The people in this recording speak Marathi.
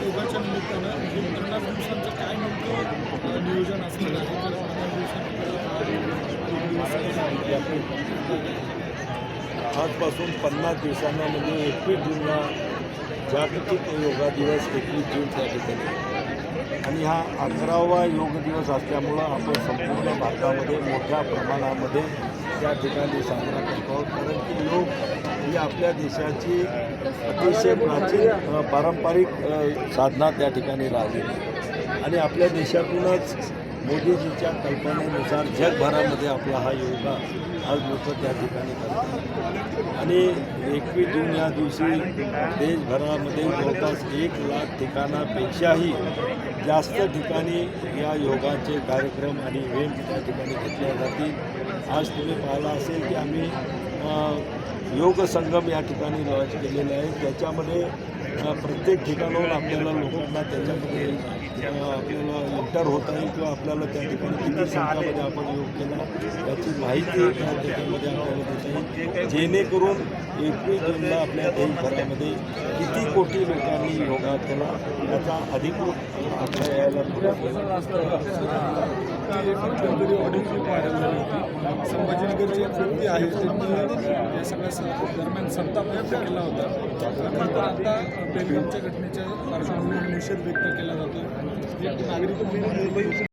योगाच्या निमित्तानं 50 दिवसांचं काय नेमकं नियोजन असणार आहे? आजपासून 50 दिवसांना म्हणजे 21 जूनला जागतिक योगा दिवस 21 जून त्या ठिकाणी आणि हा 11वा योग दिवस असल्यामुळं आपण संपूर्ण भारतामध्ये मोठ्या प्रमाणामध्ये त्या ठिकाणी साजरा करतो आहोत. कारण की योग ही आपल्या देशाची अतिशय प्राचीन पारंपरिक साधना त्या ठिकाणी राहिलेली आणि आपल्या देशातूनच मोदीजीच्या कल्पनेनुसार जगभरामध्ये आपला हा योगा आज लोक त्या ठिकाणी करतात आणि 21 जून या दिवशी देशभरामध्ये जवळपास 1 लाख ठिकाणापेक्षाही जास्त ठिकाणी या योगाचे कार्यक्रम आणि इव्हेंट त्या ठिकाणी घेतल्या जातील. आज तुम्ही पाहिला असेल की आम्ही योग संगम या ठिकाणी लॉन्च केलेलं आहे. त्याच्यामध्ये प्रत्येक ठिकाणाहून आपल्याला लोकांना त्याच्यामध्ये आपल्याला एंटर होता येईल किंवा आपल्याला त्या ठिकाणी किती संख्यामध्ये आपण योग केला याची माहिती त्या त्याच्यामध्ये आपल्याला देता येईल, जेणेकरून 21 जूनला आपल्या देशभरामध्ये किती कोटी लोकांनी योगा केला याचा अधिकृत आपल्या यायला संभाजीनगरची एक व्यक्ती आहे त्यांनी या सगळ्या दरम्यान संताप व्यक्त केला होता. खरं तर आता पेहलगामच्या घटनेच्या पार्श्वभूमीवर निषेध व्यक्त केला जातो. एक नागरिक म्हणून